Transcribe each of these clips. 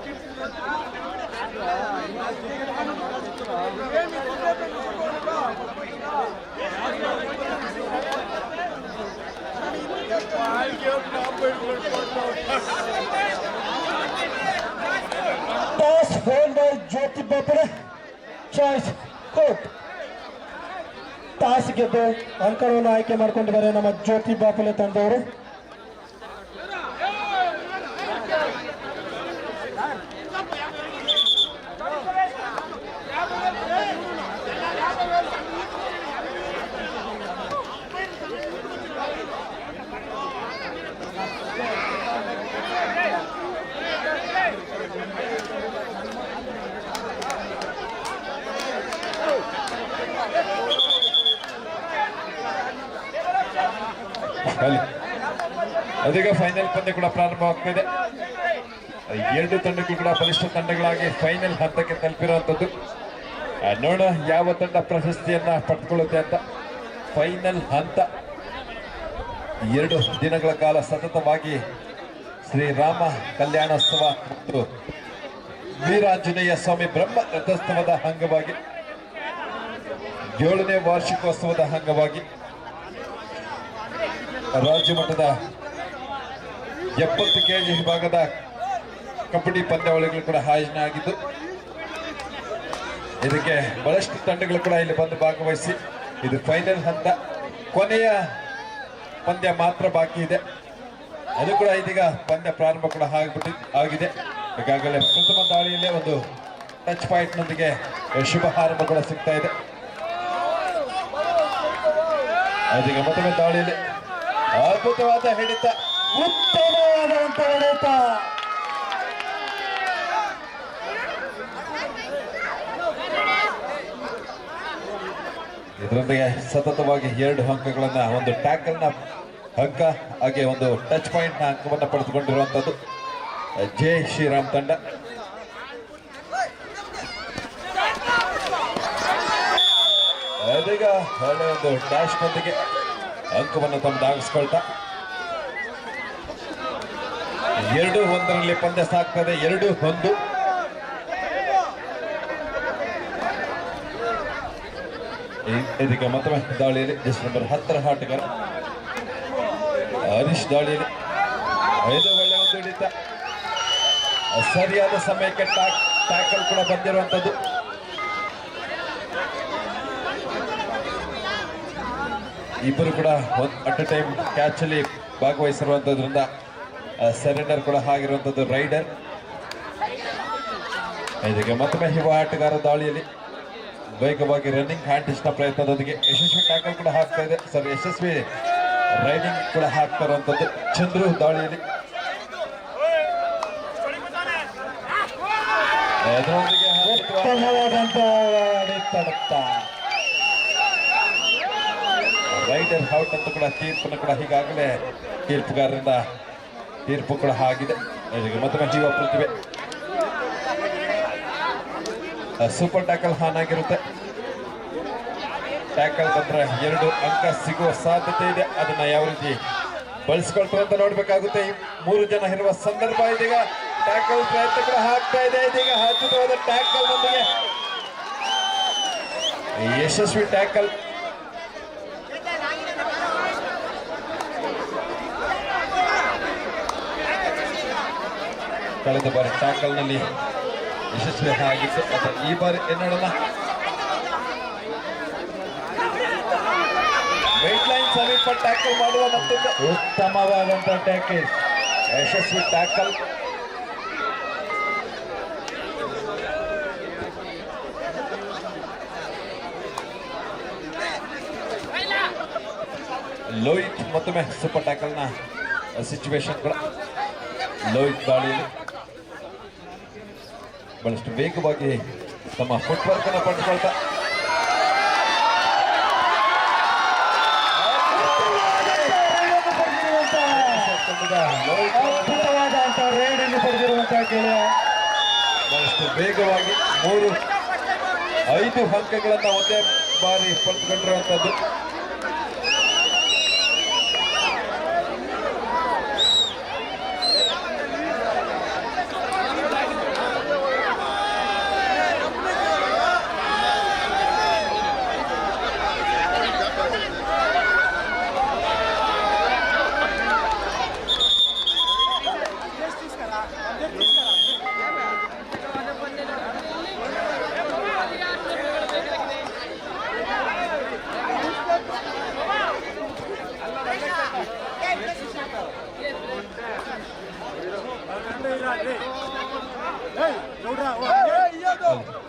Toss held by Jyoti Bapre. Choice court. Toss ಗೆದ್ದು ಅಂಕಗಳನ್ನು ಆಯ್ಕೆ ಮಾಡಿಕೊಂಡಿದ್ದಾರೆ ನಮ್ಮ ಜ್ಯೋತಿ ಬಾಪಲೆ ತಂಡವರು. ಅದೀಗ ಫೈನಲ್ ಪಂದ್ಯ ಕೂಡ ಪ್ರಾರಂಭವಾಗ್ತಿದೆ. ಎರಡು ತಂಡಗಳು ಕೂಡ ಬಲಿಷ್ಠ ತಂಡಗಳಾಗಿ ಫೈನಲ್ ಹಂತಕ್ಕೆ ತಲುಪಿರುವಂತದ್ದು. ನೋಡೋಣ ಯಾವ ತಂಡ ಪ್ರಶಸ್ತಿಯನ್ನ ಪಡೆದುಕೊಳ್ಳುತ್ತೆ ಅಂತ. ಫೈನಲ್ ಹಂತ 2 ದಿನಗಳ ಕಾಲ ಸತತವಾಗಿ ಶ್ರೀರಾಮ ಕಲ್ಯಾಣೋತ್ಸವ ಮತ್ತು ವೀರಾಂಜನೇಯ ಸ್ವಾಮಿ ಬ್ರಹ್ಮ ರಥೋತ್ಸವದ ಅಂಗವಾಗಿ 7ನೇ ವಾರ್ಷಿಕೋತ್ಸವದ ಅಂಗವಾಗಿ ರಾಜ್ಯ ಮಟ್ಟದ 70 kg ವಿಭಾಗದ ಕಬಡ್ಡಿ ಪಂದ್ಯಾವಳಿಗಳು ಕೂಡ ಆಯೋಜನೆ ಆಗಿದ್ದು, ಇದಕ್ಕೆ ಬಹಳಷ್ಟು ತಂಡಗಳು ಕೂಡ ಇಲ್ಲಿ ಬಂದು ಭಾಗವಹಿಸಿ ಇದು ಫೈನಲ್ ಹಂತ. ಕೊನೆಯ ಪಂದ್ಯ ಮಾತ್ರ ಬಾಕಿ ಇದೆ. ಅದು ಕೂಡ ಇದೀಗ ಪಂದ್ಯ ಪ್ರಾರಂಭ ಕೂಡ ಆಗಿದೆ. ಈಗಾಗಲೇ ಪ್ರಥಮ ದಾಳಿಯಲ್ಲೇ ಒಂದು ಟಚ್ ಪಾಯಿಂಟ್ ನೊಂದಿಗೆ ಶುಭ ಆರಂಭ ಕೂಡ ಸಿಗ್ತಾ ಇದೆ. ಅದೀಗ ಮತ್ತೊಮ್ಮೆ ದಾಳಿಯಲ್ಲಿ ಅದ್ಭುತವಾದ ಹಿಡಿತ, ಉತ್ತಮವಾದಂತ ಹೊಡೆತ. ಇದರೊಂದಿಗೆ ಸತತವಾಗಿ 2 ಅಂಕಗಳನ್ನ, ಒಂದು ಟ್ಯಾಕಲ್ ನ ಅಂಕ ಹಾಗೆ ಒಂದು ಟಚ್ ಪಾಯಿಂಟ್ ನ ಅಂಕವನ್ನು ಪಡೆದುಕೊಂಡಿರುವಂತದ್ದು ಜೈ ಶ್ರೀರಾಮ್ ತಂಡ. ಅದೀಗ ಒಳ್ಳೆಯ ಒಂದು ಡ್ಯಾಶ್ ನೊಂದಿಗೆ ಅಂಕವನ್ನು ತಮ್ಮದಾಗಿಸ್ಕೊಳ್ತಾ 2-1 ಪಂದ್ಯ ಸಾಕ್ತದೆ. 2-1. ಇದೀಗ ಮತ್ತೊಮ್ಮೆ ದಾಳಿಯಲ್ಲಿ ಜಸ್ಟ್ ನಂಬರ್ 10 ಆಟಗಾರ ಹರೀಶ್ ದಾಳಿಯಲ್ಲಿ 5 ಒಳ್ಳೆಯ ಒಂದು ಹಿಡಿತ, ಸರಿಯಾದ ಸಮಯಕ್ಕೆ ಟ್ಯಾಕಲ್ ಕೂಡ ಬಂದಿರುವಂತದ್ದು. ಇಬ್ಬರು ಕೂಡ ಅಟ್ ಎ ಟೈಮ್ ಕ್ಯಾಚ್ ಅಲ್ಲಿ ಭಾಗವಹಿಸಿರುವಂತದ್ರಿಂದ ಸರೆಂಡರ್ ಕೂಡ ಆಗಿರುವಂತದ್ದು ರೈಡರ್. ಇದೀಗ ಮತ್ತೊಮ್ಮೆ ಯುವ ಆಟಗಾರ ದಾಳಿಯಲ್ಲಿ ವೇಗವಾಗಿ ರನ್ನಿಂಗ್ ಹ್ಯಾಂಡ್ ಟಚ್ ನ ಪ್ರಯತ್ನದೊಂದಿಗೆ ಯಶಸ್ವಿ ಟ್ಯಾಕಲ್ ಕೂಡ ಹಾಕ್ತಾ ಇದೆ, ಯಶಸ್ವಿ ರೈಡಿಂಗ್ ಕೂಡ ಹಾಕ್ತಾ ಇರುವಂತದ್ದು. ಚಂದ್ರು ದಾಳಿಯಲ್ಲಿ ಅದರೊಂದಿಗೆ ರೈಡರ್ ಔಟ್ ಅಂತ ಕೂಡ ತೀರ್ಪನ್ನು ಕೂಡ ಈಗಾಗಲೇ ತೀರ್ಪುಗಾರರಿಂದ ತೀರ್ಪು ಕೂಡ ಆಗಿದೆ. ಮತ್ತೊಮ್ಮೆ ಜೀವ ಪ್ರತಿಭೆ ಸೂಪರ್ ಟ್ಯಾಕಲ್ ಹಾನ್ ಆಗಿರುತ್ತೆ. ಟ್ಯಾಕಲ್ ಬಂದ್ರೆ 2 ಅಂಕ ಸಿಗುವ ಸಾಧ್ಯತೆ ಇದೆ. ಅದನ್ನ ಯಾವ ರೀತಿ ಬಳಸ್ಕೊಳ್ತಾರೆ ಅಂತ ನೋಡ್ಬೇಕಾಗುತ್ತೆ. 3 ಜನ ಇರುವ ಸಂದರ್ಭ. ಇದೀಗ ಟ್ಯಾಕಲ್ ಪ್ರಯತ್ನ ಕೂಡ ಆಗ್ತಾ ಇದೆ. ಇದೀಗ ಅದ್ಭುತವಾದ ಟ್ಯಾಕಲ್ ನೊಂದಿಗೆ ಯಶಸ್ವಿ ಟ್ಯಾಕಲ್. ಕಳೆದ ಬಾರಿ ಟ್ಯಾಕಲ್ ನಲ್ಲಿ ಯಶಸ್ವಿ ಆಗಿತ್ತು. ಈ ಬಾರಿ ನೋಡೋಣ. ವೈಟ್ ಲೈನ್ ಸಮೀಪ ಟ್ಯಾಕಲ್ ಮಾಡುವ ಮತ್ತೊಂದು ಉತ್ತಮವಾದಂತಹ ಟ್ಯಾಕಲ್, ಯಶಸ್ವಿ ಟ್ಯಾಕಲ್. ಲೋಹಿತ್ ಮತ್ತೊಮ್ಮೆ ಸೂಪರ್ ಟ್ಯಾಕಲ್ ನ ಸಿಚುವೇಶನ್ ಕೂಡ. ಲೋಹಿತ್ ದಾಳಿಯಲ್ಲಿ ಬಹಳಷ್ಟು ವೇಗವಾಗಿ ತಮ್ಮ ಫುಟ್ವರ್ಕ್ ಅನ್ನು ಪಡೆದುಕೊಳ್ತಾ ಅದ್ಭುತವಾದಂತಹ ರೈಡ್ ಅನ್ನು ಪಡೆದಿರುವಂತಹ ಗೆಳೆಯ ಬಹಳಷ್ಟು ವೇಗವಾಗಿ 5 ಅಂಕಗಳನ್ನ ಒಂದೇ ಬಾರಿ ಪಡೆದುಕೊಂಡಿರುವಂತದ್ದು.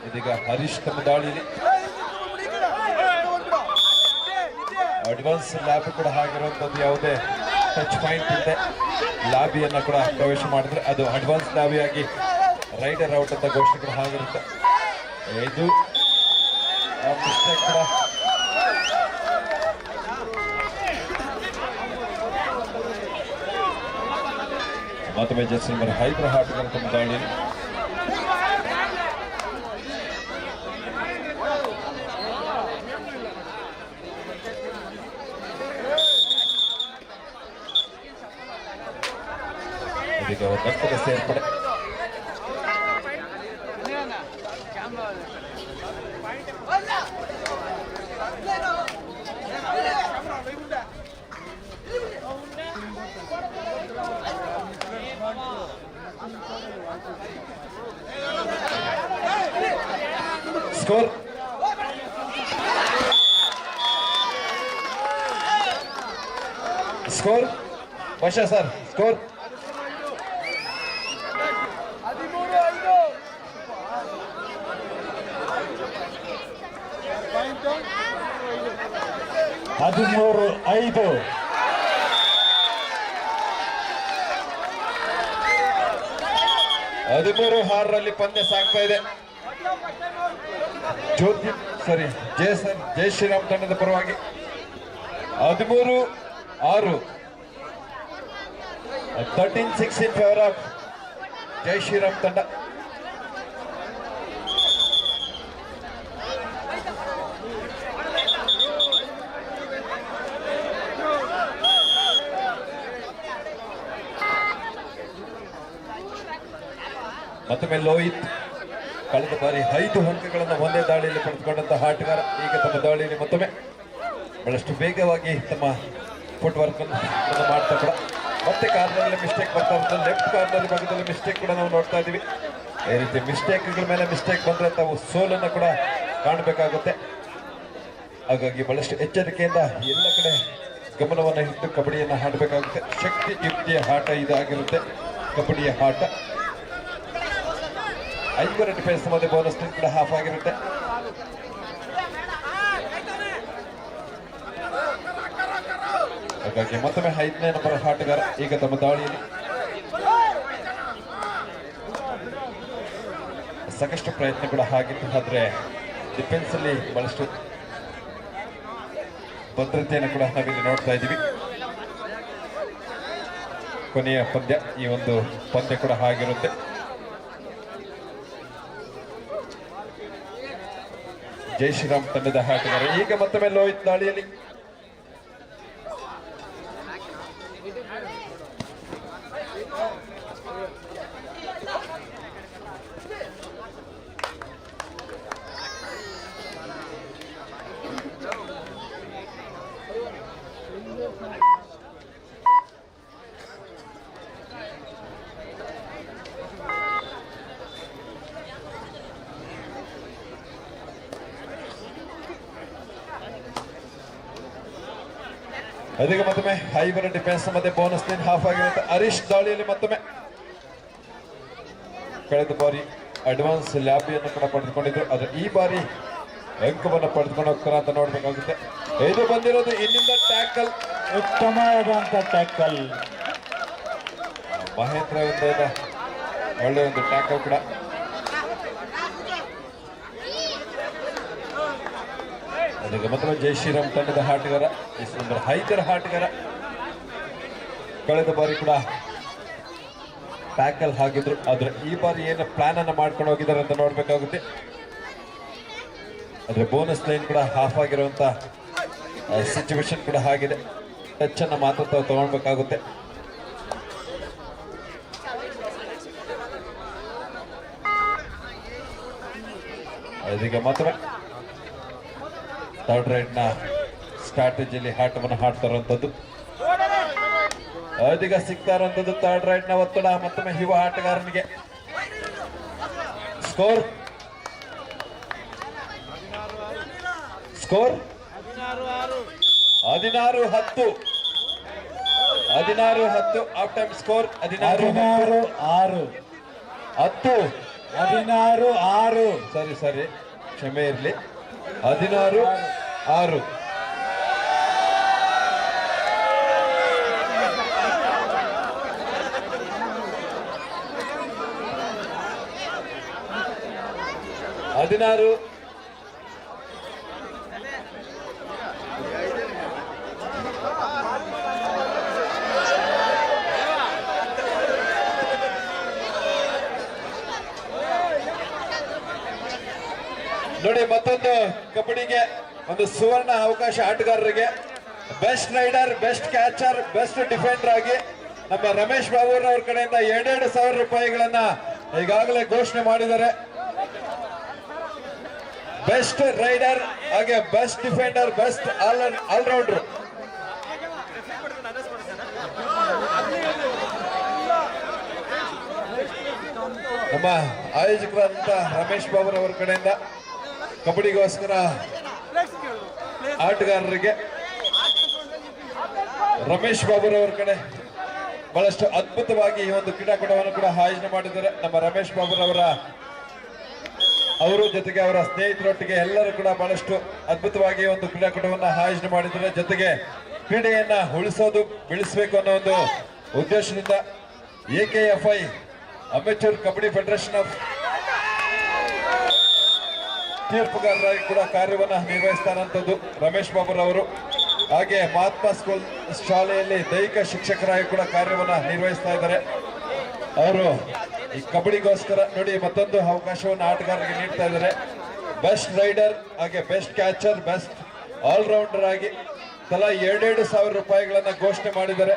ಇದೀಗ ಹರೀಶ್ ತಮ್ಮ ದಾಳಿಯಲ್ಲಿ ಅಡ್ವಾನ್ಸ್ ಲ್ಯಾಬ್ ಕೂಡ ಆಗಿರುವಂತದ್ದು ಯಾವುದೇ ಟಚ್ ಪಾಯಿಂಟ್ ಇದೆ ಲಾಬಿಯನ್ನ ಕೂಡ ಪ್ರವೇಶ ಮಾಡಿದ್ರೆ ಅದು ಅಡ್ವಾನ್ಸ್ ಲಾಬಿ ಆಗಿ ರೈಡರ್ ಔಟ್ ಅಂತ ಘೋಷಣೆ ಕೂಡ ಆಗಿರುತ್ತೆ. ಇದು ಮಿಸ್ಟೇಕ್ ಕೂಡ ಮತ್ತೊಮ್ಮೆ ಜೆರ್ಸಿ ನಂಬರ್ 5 ಆಟಗಾರ ತಮ್ಮ ದಾಳಿಯಲ್ಲಿ ಇದೀಗ ಒಂದಕ್ಕದ ಸೇರ್ಪಡೆ. ಸ್ಕೋರ್ ಸ್ಕೋರ್ ವರ್ಷ ಸರ್ ಸ್ಕೋರ್ 13-5. ಹದಿಮೂರು 6ರಲ್ಲಿ ಪಂದ್ಯ ಸಾಗ್ತಾ ಇದೆ. ಜ್ಯೋತಿ ಜೈ ಶ್ರೀರಾಮ್ ತಂಡದ ಪರವಾಗಿ 13-6 13-6 ಇನ್ ಫೇವರ್ ಆಫ್ ಜೈ ಶ್ರೀರಾಮ್ ತಂಡ. ಮತ್ತೊಮ್ಮೆ ಲೋಹಿತ್ ಕಳೆದ ಬಾರಿ 5 ಅಂಕಗಳನ್ನು ಒಂದೇ ದಾಳಿಯಲ್ಲಿ ಪಡೆದುಕೊಂಡಂತಹ ಆಟಗಾರ ಈಗ ತಮ್ಮ ದಾಳಿಯಲ್ಲಿ ಮತ್ತೊಮ್ಮೆ ಬಹಳಷ್ಟು ವೇಗವಾಗಿ ತಮ್ಮ ಫುಟ್ ವರ್ಕ್ ಮಾಡ್ತಾ ಕೂಡ ಮತ್ತೆ ಕಾರ್ನಲ್ಲಿ ಮಿಸ್ಟೇಕ್ ಬರ್ತಾ ಇರ್ತದೆ. ಲೆಫ್ಟ್ ಕಾರ್ನಲ್ಲಿ ಭಾಗದಲ್ಲಿ ಮಿಸ್ಟೇಕ್ ಕೂಡ ನಾವು ನೋಡ್ತಾ ಇದೀವಿ. ಈ ರೀತಿ ಮಿಸ್ಟೇಕ್ಗಳ ಮೇಲೆ ಮಿಸ್ಟೇಕ್ ಬಂದ್ರೆ ತಾವು ಸೋಲನ್ನು ಕೂಡ ಕಾಣಬೇಕಾಗುತ್ತೆ. ಹಾಗಾಗಿ ಬಹಳಷ್ಟು ಎಚ್ಚರಿಕೆಯಿಂದ ಎಲ್ಲ ಕಡೆ ಗಮನವನ್ನು ಇಟ್ಟು ಕಬಡ್ಡಿಯನ್ನು ಆಡಬೇಕಾಗುತ್ತೆ. ಶಕ್ತಿ ಯುಕ್ತಿಯ ಆಟ ಇದಾಗಿರುತ್ತೆ ಕಬಡ್ಡಿಯ ಆಟ. 5 ಡಿಫೆನ್ಸ್ ಮತ್ತೆ ಬೋನಸ್ ಕೂಡ ಹಾಫ್ ಆಗಿರುತ್ತೆ. ಹಾಗಾಗಿ ಮತ್ತೊಮ್ಮೆ 5ನೇ ನಂಬರ್ ಆಟಗಾರ ಈಗ ತಮ್ಮ ದಾಳಿಯಲ್ಲಿ ಸಾಕಷ್ಟು ಪ್ರಯತ್ನ ಕೂಡ ಆಗಿತ್ತು. ಆದ್ರೆ ಡಿಫೆನ್ಸ್ ಅಲ್ಲಿ ಬಹಳಷ್ಟು ಭದ್ರತೆಯನ್ನು ಕೂಡ ನಾವಿಲ್ಲಿ ನೋಡ್ತಾ ಇದ್ದೀವಿ. ಕೊನೆಯ ಪಂದ್ಯ ಈ ಒಂದು ಪಂದ್ಯ ಕೂಡ ಆಗಿರುತ್ತೆ. ಜೈ ಶ್ರೀರಾಮ್ ತಂಡದ ಆಟಗಾರ ಈಗ ಮತ್ತೊಮ್ಮೆ ಲೋಹಿತ್ ದಾಳಿಯಲ್ಲಿ ಅದೀಗ ಮತ್ತೊಮ್ಮೆ 5 ಡಿಫೆನ್ಸ್ ಮತ್ತೆ ಬೋನಸ್ ಹಾಫ್ ಆಗಿರುತ್ತೆ. ಹರೀಶ್ ದಾಳಿಯಲ್ಲಿ ಮತ್ತೊಮ್ಮೆ ಕಳೆದ ಬಾರಿ ಅಡ್ವಾನ್ಸ್ ಲ್ಯಾಬಿಯನ್ನು ಕೂಡ ಪಡೆದುಕೊಂಡಿದ್ರು. ಆದ್ರೆ ಈ ಬಾರಿ ಅಂಕವನ್ನು ಪಡೆದುಕೊಂಡು ಹೋಗ್ತಾರ ಅಂತ ನೋಡ್ಬೇಕಾಗುತ್ತೆ. ಇದು ಬಂದಿರೋದು ಇಲ್ಲಿಂದ ಟ್ಯಾಕಲ್, ಉತ್ತಮವಾದಂತ ಟ್ಯಾಕಲ್ ಮಹೇಂದ್ರ ಒಳ್ಳೆ ಒಂದು ಟ್ಯಾಕಲ್ ಕೂಡ. ಅದಕ್ಕೆ ಮತ್ತೊಮ್ಮೆ ಜೈ ಶ್ರೀರಾಮ್ ತಂಡದ ಆಟಗಾರ ನಂಬರ್ 5 ಆಟಗಾರ ಕಳೆದ ಬಾರಿ ಕೂಡ ಟ್ಯಾಕಲ್ ಹಾಕಿದ್ರು. ಆದ್ರೆ ಈ ಬಾರಿ ಏನು ಪ್ಲಾನ್ ಅನ್ನ ಮಾಡ್ಕೊಂಡು ಹೋಗಿದ್ದಾರೆ ಅಂತ ನೋಡ್ಬೇಕಾಗುತ್ತೆ. ಆದ್ರೆ ಬೋನಸ್ ಲೈನ್ ಕೂಡ ಹಾಫ್ ಆಗಿರುವಂತ ಸಿಚುವೇಶನ್ ಕೂಡ ಆಗಿದೆ. ಟಚ್ ಅನ್ನ ಮಾತ್ರ ತಗೊಳ್ಬೇಕಾಗುತ್ತೆ. ಅದೀಗ ಮತ್ತೊಮ್ಮೆ ಥರ್ಡ್ ರೈಡ್ ನ ಸ್ಟ್ರಾಟಜಿಯಲ್ಲಿ ಆಟವನ್ನು ಆಡ್ತಾ ಇರುವಂತದ್ದು. ಅದೀಗ ಸಿಗ್ತಾ ಇರುವಂತದ್ದು ಥರ್ಡ್ ರೈಡ್ ನ ಒತ್ತಡ ಮತ್ತೊಮ್ಮೆ ಯುವ ಆಟಗಾರನಿಗೆ. Score 16-10 16-10 half time score 16-6. 10 16-6. ಸರಿ ಸರಿ ಕ್ಷಮೆ ಇರಲಿ 16-6. ನೋಡಿ ಮತ್ತೊಂದು ಕಬಡ್ಡಿಗೆ ಒಂದು ಸುವರ್ಣ ಅವಕಾಶ ಆಟಗಾರರಿಗೆ best raider, best catcher, best defender ಆಗಿ ನಮ್ಮ ರಮೇಶ್ ಬಾಬು ಅವ್ರ ಕಡೆಯಿಂದ 2,000 ರೂಪಾಯಿಗಳನ್ನ ಈಗಾಗಲೇ ಘೋಷಣೆ ಮಾಡಿದ್ದಾರೆ. ಬೆಸ್ಟ್ ರೈಡರ್ ಹಾಗೆ ಬೆಸ್ಟ್ ಡಿಫೆಂಡರ್, ಬೆಸ್ಟ್ ಆಲ್ರೌಂಡರ್. ನಮ್ಮ ಆಯೋಜಕರಾದಂತ ರಮೇಶ್ ಬಾಬು ಅವರ ಕಡೆಯಿಂದ ಕಬಡ್ಡಿಗೋಸ್ಕರ ಆಟಗಾರರಿಗೆ ರಮೇಶ್ ಬಾಬು ಅವರ ಕಡೆ ಬಹಳಷ್ಟು ಅದ್ಭುತವಾಗಿ ಈ ಒಂದು ಕ್ರೀಡಾಕೂಟವನ್ನು ಕೂಡ ಆಯೋಜನೆ ಮಾಡಿದ್ದಾರೆ. ನಮ್ಮ ರಮೇಶ್ ಬಾಬು ಅವರು ಜೊತೆಗೆ ಅವರ ಸ್ನೇಹಿತರೊಟ್ಟಿಗೆ ಎಲ್ಲರೂ ಕೂಡ ಬಹಳಷ್ಟು ಅದ್ಭುತವಾಗಿ ಒಂದು ಕ್ರೀಡಾಕೂಟವನ್ನು ಆಯೋಜನೆ ಮಾಡಿದ್ದಾರೆ. ಜೊತೆಗೆ ಕ್ರೀಡೆಯನ್ನ ಉಳಿಸೋದು ಬೆಳೆಸಬೇಕು ಅನ್ನೋ ಒಂದು ಉದ್ದೇಶದಿಂದ AKFI amateur kabaddi federation of ತೀರ್ಪುಗಾರರಾಗಿ ಕೂಡ ಕಾರ್ಯವನ್ನು ನಿರ್ವಹಿಸ್ತಾರಂಥದ್ದು ರಮೇಶ್ ಬಾಬು ಅವರು. ಹಾಗೆ ಮಹಾತ್ಮ ಸ್ಕೂಲ್ ಶಾಲೆಯಲ್ಲಿ ದೈಹಿಕ ಶಿಕ್ಷಕರಾಗಿ ಕೂಡ ಕಾರ್ಯವನ್ನು ನಿರ್ವಹಿಸ್ತಾ ಇದ್ದಾರೆ. ಅವರು ಈ ಕಬಡ್ಡಿಗೋಸ್ಕರ ನೋಡಿ ಮತ್ತೊಂದು ಅವಕಾಶವನ್ನು ಆಟಗಾರರಿಗೆ ನೀಡ್ತಾ ಇದ್ದಾರೆ. ಬೆಸ್ಟ್ ರೈಡರ್ ಹಾಗೆ ಬೆಸ್ಟ್ ಕ್ಯಾಚರ್, ಬೆಸ್ಟ್ ಆಲ್ರೌಂಡರ್ ಆಗಿ ತಲಾ 2,000 ರೂಪಾಯಿಗಳನ್ನ ಘೋಷಣೆ ಮಾಡಿದ್ದಾರೆ.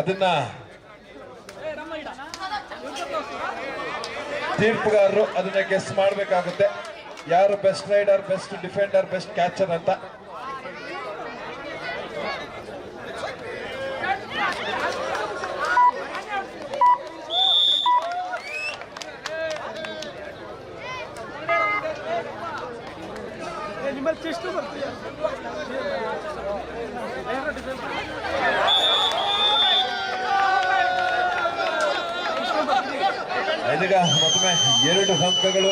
ಅದನ್ನ ತೀರ್ಪುಗಾರರು ಅದನ್ನ ಗೆಸ್ ಮಾಡಬೇಕಾಗುತ್ತೆ, ಯಾರು best raider, best defender, best catcher ಅಂತ. ಇದೀಗ ಮತ್ತೊಮ್ಮೆ 2 ಅಂಕಗಳು.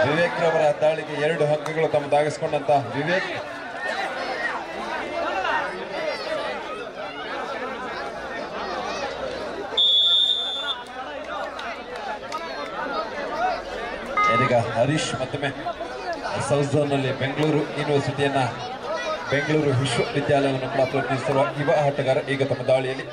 ವಿವೇಕ್ ರವರ ದಾಳಿಗೆ 2 ಅಂಕಗಳು ತಮ್ಮದಾಗಿಸಿಕೊಂಡಂತ ವಿವೇಕ್. ಇದೀಗ ಹರೀಶ್ ಮತ್ತೊಮ್ಮೆ ಸೌತ್ ಝೋನ್ ನಲ್ಲಿ ಬೆಂಗಳೂರು ಯೂನಿವರ್ಸಿಟಿಯನ್ನ, ಬೆಂಗಳೂರು ವಿಶ್ವವಿದ್ಯಾಲಯವನ್ನು ಕೂಡ ಪ್ರತಿನಿಧಿಸಿರುವ ಯುವ ಆಟಗಾರ ಈಗ ತಮ್ಮ ದಾಳಿಯಲ್ಲಿ.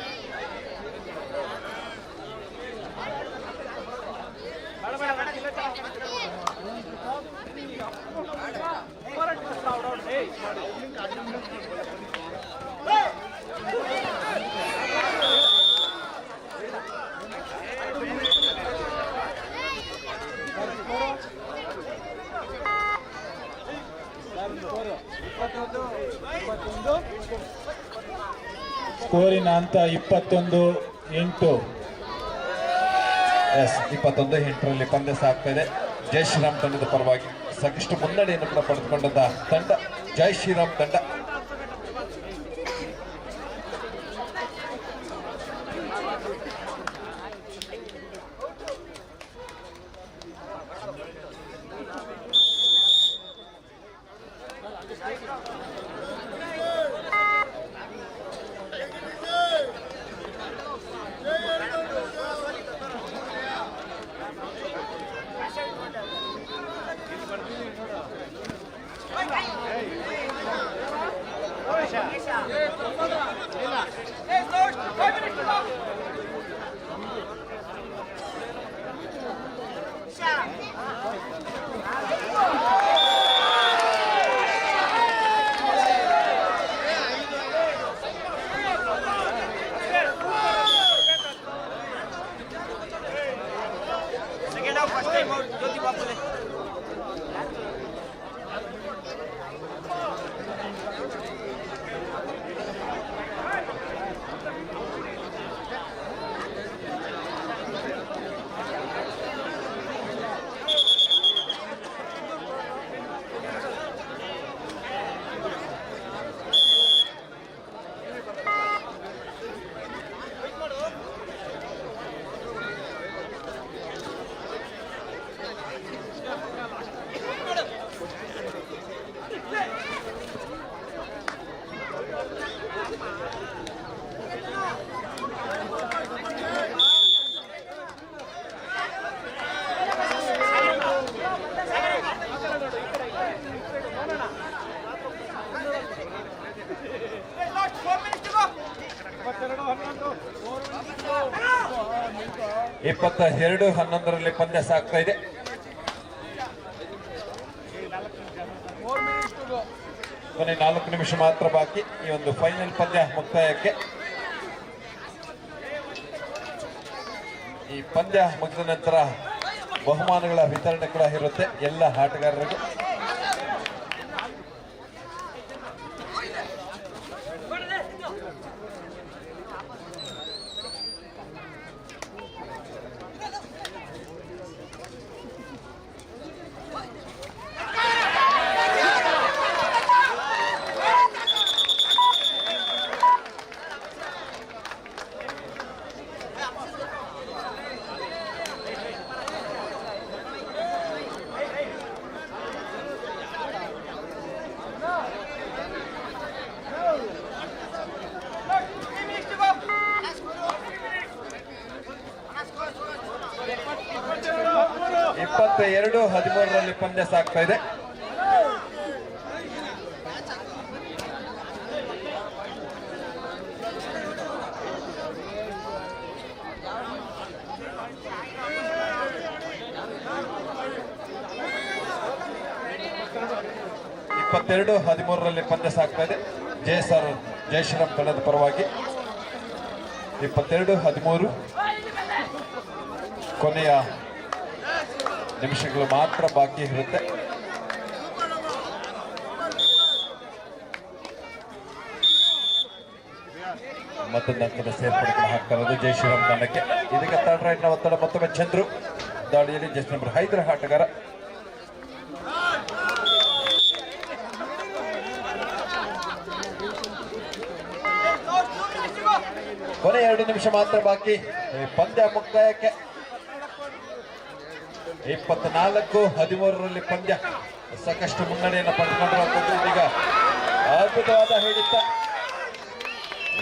ಸ್ಕೋರಿನ ಅಂತ 21-8. 21-8ರಲ್ಲಿ ಪಂದ್ಯ ಸಾಗ್ತಾ ಇದೆ. ಜೈ ಶ್ರೀರಾಮ್ ತಂಡದ ಪರವಾಗಿ ಸಾಕಷ್ಟು ಮುನ್ನಡೆಯನ್ನು ಕೂಡ ಪಡೆದುಕೊಂಡಂತ ತಂಡ ಜೈ ಶ್ರೀರಾಮ್ ತಂಡ. 22-11 ಪಂದ್ಯ ಸಾಗ್ತಾ ಇದೆ. ಕೊನೆ 4 ನಿಮಿಷ ಮಾತ್ರ ಬಾಕಿ ಈ ಒಂದು ಫೈನಲ್ ಪಂದ್ಯ ಮುಕ್ತಾಯಕ್ಕೆ. ಈ ಪಂದ್ಯ ಮುಗಿದ ನಂತರ ಬಹುಮಾನಗಳ ವಿತರಣೆ ಕೂಡ ಇರುತ್ತೆ ಎಲ್ಲ ಆಟಗಾರರಿಗೂ. ಎರಡು 13 ಪಂದ್ಯ ಸಾಗ್ತಾ ಇದೆ. ಪಂದ್ಯ ಸಾಗ್ತಾ ಇದೆ. ಜಯಶ್ರೀರಾಮ್ ತಂಡದ ಪರವಾಗಿ 22-13 ಕೊನೆಯ ನಿಮಿಷಗಳು ಮಾತ್ರ ಬಾಕಿ ಇರುತ್ತೆ. ಮತ್ತೊಂದು ಅಂಕದ ಸೇರ್ಪಡೆಗಳು ಹಾಕ್ತಾ ಇರೋದು ಜಯಶ್ರೀರಾಮ್ ತಂಡಕ್ಕೆ. ಇದಕ್ಕೆ ಥರ್ಡ್ ರೈಟ್ನ ಒತ್ತಡ ಮತ್ತೊಮ್ಮೆ ಚಂದ್ರು ದಾಳಿಯಲ್ಲಿ ಜಸ್ಟ್ ನಂಬರ್ 5 ಆಟಗಾರ. ಕೊನೆ 2 ನಿಮಿಷ ಮಾತ್ರ ಬಾಕಿ ಪಂದ್ಯ ಮುಕ್ತಾಯಕ್ಕೆ. 24-13 ಪಂದ್ಯ ಸಾಕಷ್ಟು ಮುನ್ನಡೆಯನ್ನು ಪಡೆದುಕೊಂಡಿರುವಂಥದ್ದು. ಇದೀಗ ಅದ್ಭುತವಾದ ಹಿಡಿತ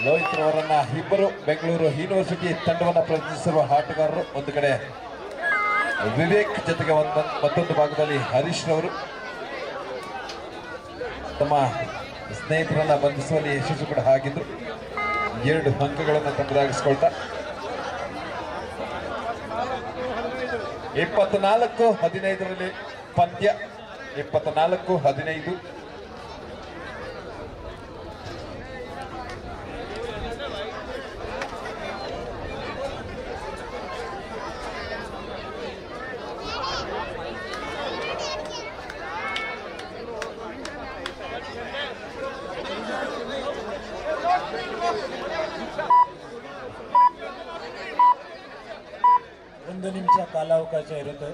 ಲೋಹಿತ್ ರವರನ್ನ ಇಬ್ಬರು ಬೆಂಗಳೂರು ಯೂನಿವರ್ಸಿಟಿ ತಂಡವನ್ನು ಪ್ರತಿನಿಧಿಸಿರುವ ಆಟಗಾರರು. ಒಂದು ಕಡೆ ವಿವೇಕ್ ಜೊತೆಗೆ ಮತ್ತೊಂದು ಭಾಗದಲ್ಲಿ ಹರೀಶ್ ರವರು ತಮ್ಮ ಸ್ನೇಹಿತರನ್ನ ಬಂಧಿಸುವಲ್ಲಿ ಯಶಸ್ವಿ ಕೂಡ ಆಗಿದ್ರು. 2 ಅಂಕಗಳನ್ನು ತಮ್ಮದಾಗಿಸ್ಕೊಳ್ತಾ 24-15 ಪಂದ್ಯ. 24-15 1 ನಿಮಿಷ ಕಾಲಾವಕಾಶ ಇರುತ್ತೆ.